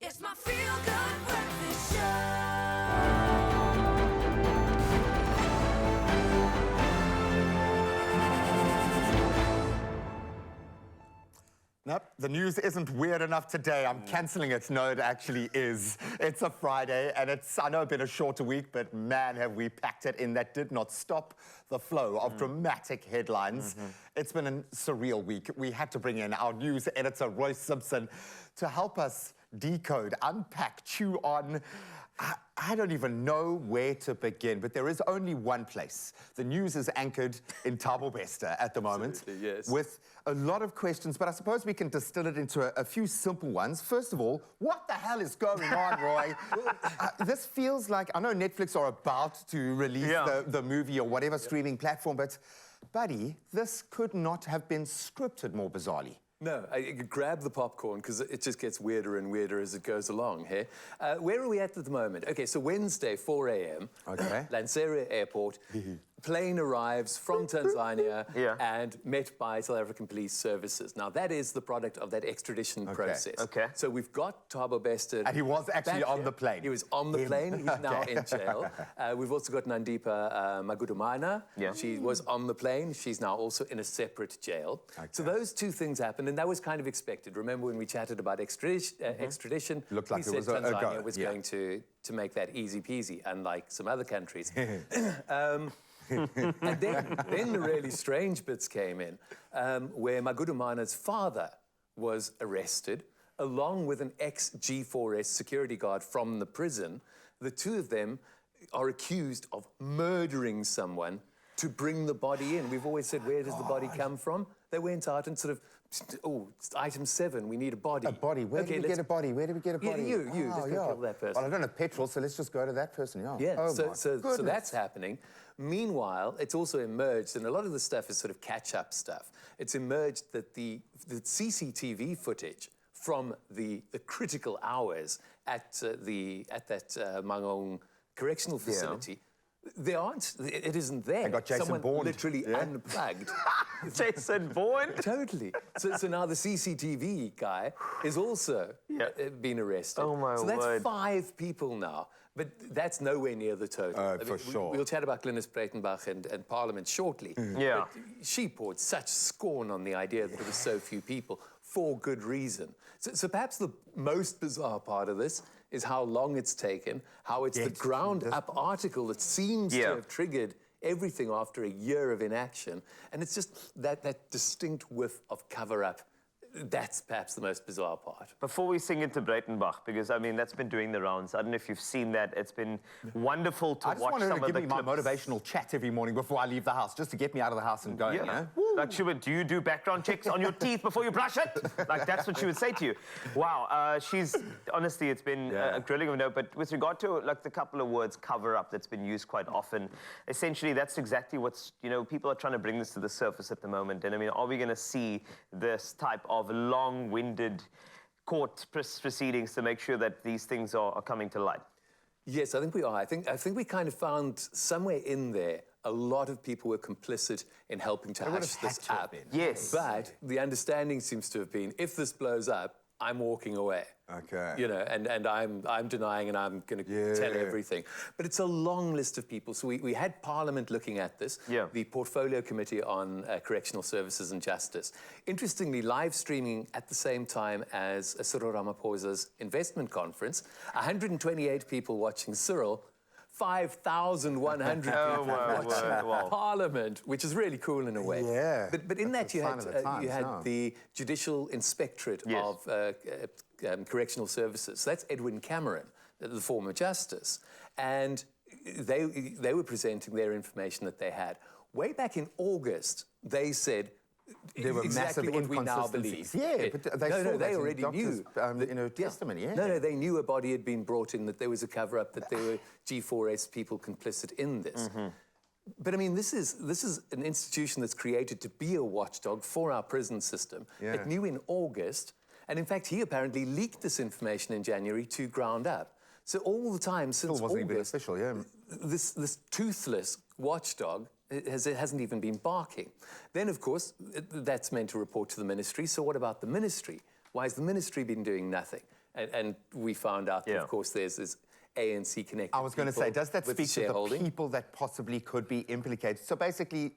It's my feel-good breakfast show. Nope, the news isn't weird enough today. I'm cancelling it. No, it actually is. It's a Friday, and I know, been a shorter week, but man, have we packed it in. That did not stop the flow of dramatic headlines. It's been a surreal week. We had to bring in our news editor, Roy Simpson, to help us decode, unpack, chew on. I don't even know where to begin, but there is only one place. The news is anchored in Thabo Bester at the moment, yes. with a lot of questions, but I suppose we can distill it into a few simple ones. First of all, what the hell is going on, Roy? This feels like, I know Netflix are about to release the movie or whatever streaming platform, but buddy, this could not have been scripted more bizarrely. No, I grab the popcorn because it just gets weirder and weirder as it goes along here. Where are we at the moment? Okay, so Wednesday, 4 a.m., Lanseria Airport, plane arrives from Tanzania and met by South African Police Services. Now, that is the product of that extradition process. So we've got Thabo Bester. And he was actually on the plane. He was on the plane. He's now in jail. We've also got Nandipa Magudumana. She was on the plane. She's now also in a separate jail. So those two things happened, and that was kind of expected. Remember when we chatted about extradition? Looked like we it said was Tanzania was going to make that easy peasy, unlike some other countries. And then the really strange bits came in, where Magudumana's father was arrested, along with an ex-G4S security guard from the prison. The two of them are accused of murdering someone to bring the body in. We've always said, where does the body come from? They went out and sort of, it's item 7, we need a body. A body? Where do we get a body? Where do we get a body? You, just go kill that person. Well, I don't have petrol, so let's just go to that person, so that's happening. Meanwhile, it's also emerged, and a lot of the stuff is sort of catch-up stuff. It's emerged that the CCTV footage from the critical hours at that Mangong correctional facility, it isn't there. They got Jason Bourne. Literally unplugged. Jason Bourne? Totally. So now the CCTV guy is also been arrested. Oh, my So that's word. 5 people now. But that's nowhere near the total. For sure. We'll chat about Glynis Breitenbach and Parliament shortly. But she poured such scorn on the idea that it was so few people for good reason. So perhaps the most bizarre part of this is how long it's taken, how it's the ground-up article that seems to have triggered everything after a year of inaction. And it's just that distinct whiff of cover-up. That's perhaps the most bizarre part. Before we sing into Breitenbach, because, I mean, that's been doing the rounds. I don't know if you've seen that. It's been wonderful to watch some of the clips. I just wanted to give me my motivational chat every morning before I leave the house, just to get me out of the house and going, you know? Like, she would, do you do background checks on your teeth before you brush it? Like, that's what she would say to you. Wow, honestly, it's been a grilling of note. But with regard to, like, the couple of words, cover-up, that's been used quite often, essentially, that's exactly what's, people are trying to bring this to the surface at the moment. And, I mean, are we going to see this type of long-winded court proceedings to make sure that these things are coming to light? Yes, I think we are. I think we kind of found somewhere in there a lot of people were complicit in helping to hush this up. Yes. But the understanding seems to have been, if this blows up, I'm walking away. Okay. And I'm denying and I'm going to tell everything. But it's a long list of people. So we had Parliament looking at this, the Portfolio Committee on Correctional Services and Justice. Interestingly, live streaming at the same time as Cyril Ramaphosa's investment conference, 128 people watching Cyril, 5,100 people watching Parliament, which is really cool in a way. Yeah. But in that you had the Judicial Inspectorate of Correctional Services. So that's Edwin Cameron, the former Justice. And they were presenting their information that they had. Way back in August, they said there were exactly massive what we now believe. Yeah, but they already knew. Testimony, No, they knew a body had been brought in, that there was a cover-up, that there were G4S people complicit in this. But I mean, this is an institution that's created to be a watchdog for our prison system. It knew in August, and in fact, he apparently leaked this information in January to ground up. So all the time since August, this toothless watchdog it hasn't even been barking. Then, of course, that's meant to report to the ministry. So what about the ministry? Why has the ministry been doing nothing? And we found out that, of course, there's this ANC connected. I was going to say, does that with speak to the shareholding? people that possibly could be implicated? So basically,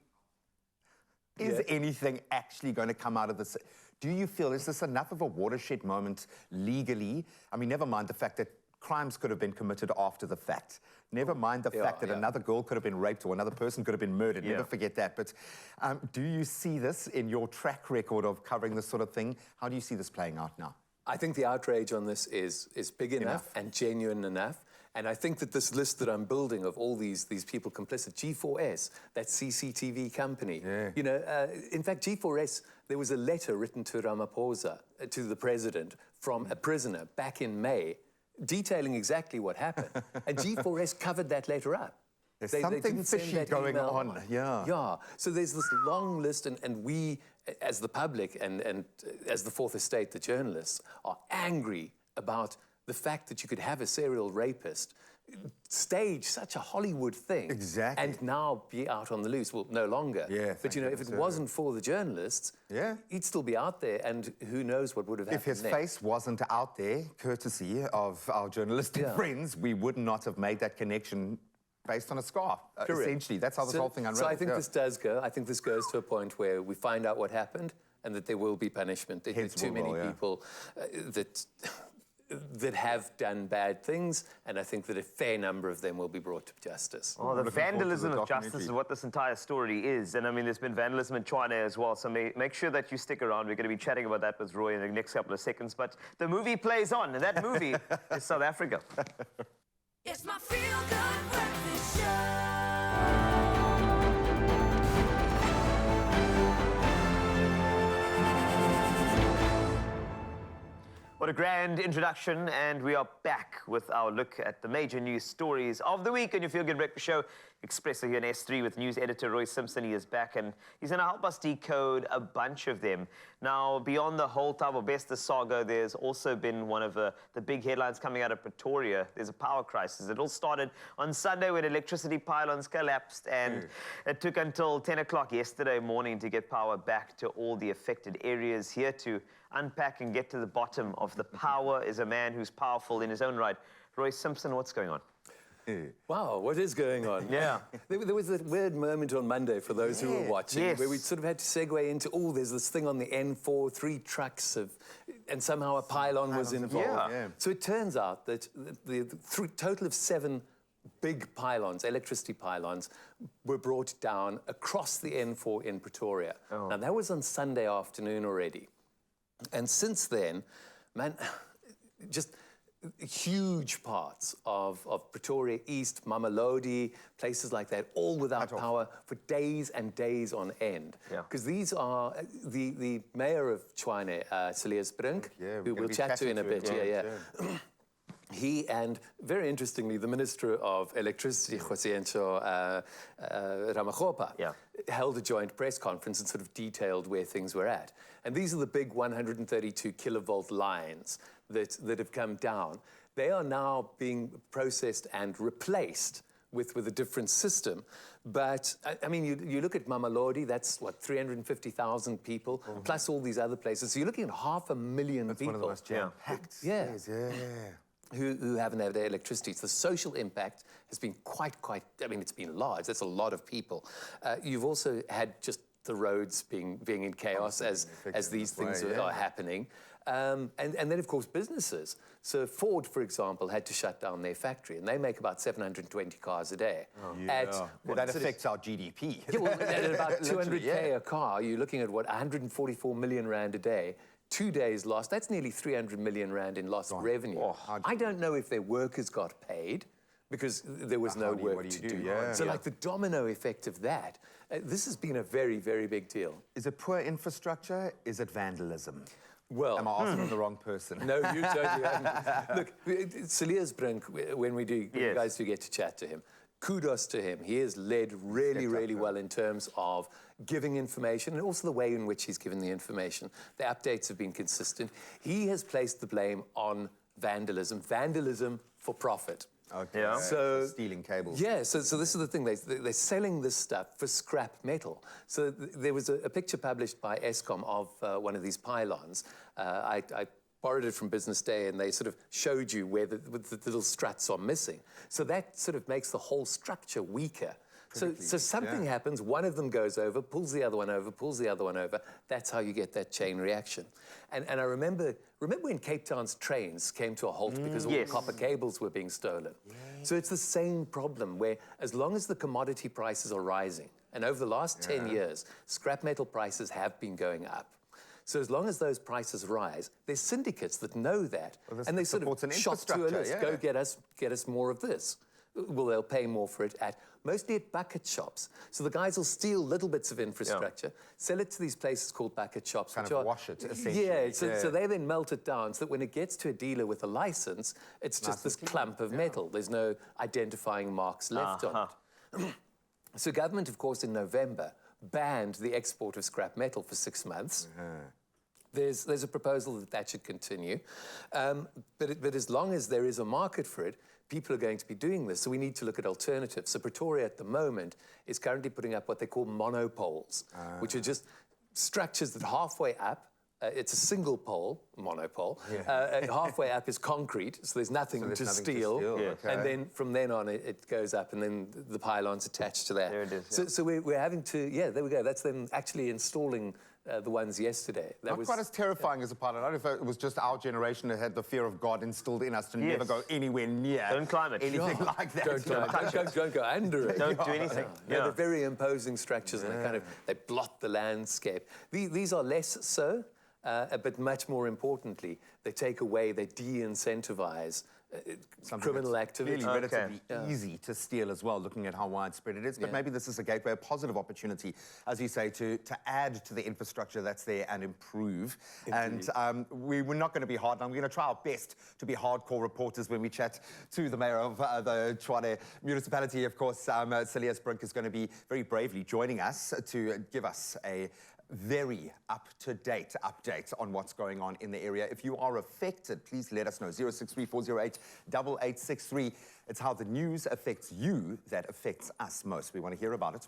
is anything actually going to come out of this? Do you feel, is this enough of a watershed moment legally? I mean, never mind the fact that crimes could have been committed after the fact. Never mind the fact that another girl could have been raped or another person could have been murdered. Never forget that. But do you see this in your track record of covering this sort of thing? How do you see this playing out now? I think the outrage on this is big enough and genuine enough. And I think that this list that I'm building of all these people complicit, G4S, that CCTV company, you know, in fact, G4S, there was a letter written to Ramaphosa, to the president, from a prisoner back in May, detailing exactly what happened. And G4S covered that letter up. There's They something didn't send fishy that going email on. Yeah. So there's this long list, and we, as the public and as the Fourth Estate, the journalists, are angry about the fact that you could have a serial rapist stage such a Hollywood thing. Exactly. And now be out on the loose. Well, no longer. Yeah, but, you know, if it wasn't for the journalists, he'd still be out there, and who knows what would have happened If his next. face wasn't out there, courtesy of our journalistic friends, we would not have made that connection based on a scarf. Essentially, that's how this whole thing unravels. So I think this does go. I think this goes to a point where we find out what happened and that there will be punishment. There's too many people that have done bad things, and I think that a fair number of them will be brought to justice. Oh, the vandalism of justice is what this entire story is. And I mean, there's been vandalism in China as well, so make sure that you stick around. We're going to be chatting about that with Roy in the next couple of seconds. But the movie plays on, and that movie is South Africa. It's my feel-good breakfast show. What a grand introduction, and we are back with our look at the major news stories of the week on your Feel Good Breakfast Show. Expresso here in S3 with news editor Roy Simpson. He is back, and he's going to help us decode a bunch of them. Now, beyond the whole Thabo Bester saga, there's also been one of the big headlines coming out of Pretoria. There's a power crisis. It all started on Sunday when electricity pylons collapsed, and it took until 10 o'clock yesterday morning to get power back to all the affected areas. Here to unpack and get to the bottom of the power is a man who's powerful in his own right. Roy Simpson, what's going on? Wow, what is going on? Yeah. There was a weird moment on Monday for those who were watching, where we sort of had to segue into, there's this thing on the N4, 3 trucks and somehow a pylon was involved. So it turns out that the total of 7 big pylons, electricity pylons, were brought down across the N4 in Pretoria. Now, that was on Sunday afternoon already. And since then, man, just huge parts of Pretoria East, Mamelodi, places like that, all without power for days and days on end. Because these are the mayor of Tshwane, Cilliers Brink, who we'll chat to in a bit. He and, very interestingly, the Minister of Electricity, Josiencho Ramakgopa, held a joint press conference and sort of detailed where things were at. And these are the big 132 kilovolt lines that have come down. They are now being processed and replaced with a different system. But, I mean, you look at Mamelodi, that's, 350,000 people, plus all these other places. So you're looking at 500,000 people. One of the most jam-packed days, who haven't had their electricity. So the social impact has been quite, I mean, it's been large. That's a lot of people. You've also had just the roads being in chaos as these things are happening. And then, of course, businesses. So Ford, for example, had to shut down their factory, and they make about 720 cars a day. That affects our GDP. Well, at about 200K a car, you're looking at, 144 million rand a day. 2 days lost, that's nearly 300 million rand in lost revenue. I don't know if their workers got paid because there was no work to do. So like the domino effect of that, this has been a very, very big deal. Is it poor infrastructure? Is it vandalism? Well, am I asking the wrong person? No, you totally haven't. Look, Cilliers Brink, when you guys do get to chat to him, kudos to him. He has led really well in terms of giving information and also the way in which he's given the information. The updates have been consistent. He has placed the blame on vandalism for profit. Okay. So stealing cables. Yeah. So this is the thing. They're selling this stuff for scrap metal. So there was a picture published by Eskom of one of these pylons. I borrowed it from Business Day, and they sort of showed you where the little struts are missing. So that sort of makes the whole structure weaker. So something happens, one of them goes over, pulls the other one over, pulls the other one over. That's how you get that chain reaction. And I remember when Cape Town's trains came to a halt because all the copper cables were being stolen. So it's the same problem where as long as the commodity prices are rising, and over the last 10 years, scrap metal prices have been going up. So as long as those prices rise, there's syndicates that know that, and they sort of shop to a list, go get us more of this. Well, they'll pay more for it mostly at bucket shops. So the guys will steal little bits of infrastructure, sell it to these places called bucket shops. Kind of wash it, essentially. Yeah, so they then melt it down so that when it gets to a dealer with a license, it's just this clump of metal. There's no identifying marks left on it. So government, of course, in November, banned the export of scrap metal for 6 months. There's a proposal that should continue. But as long as there is a market for it, people are going to be doing this, so we need to look at alternatives. So Pretoria at the moment is currently putting up what they call monopoles, which are just structures that halfway up, it's a single pole, monopole, halfway up is concrete, so there's nothing to steal. And then from then on, it goes up, and then the pylon's attached to that. There it is. So we're having to, there we go. That's them actually installing the ones yesterday. Not quite as terrifying as a pilot. I don't know if it was just our generation that had the fear of God instilled in us to never go anywhere near Don't climb it. anything like that. Don't go under it. Don't do anything. They're very imposing structures, and they blot the landscape. These are less so, but much more importantly, they take away, they de-incentivize criminal activity. Really relatively easy to steal as well, looking at how widespread it is. But maybe this is a gateway, a positive opportunity, as you say, to add to the infrastructure that's there and improve. Indeed. And we're not going to be hard. I'm going to try our best to be hardcore reporters when we chat to the mayor of the Tshwane municipality. Of course, Celias Brink is going to be very bravely joining us to give us a very up-to-date update on what's going on in the area. If you are affected, please let us know. 063-408-8863. It's how the news affects you that affects us most. We want to hear about it.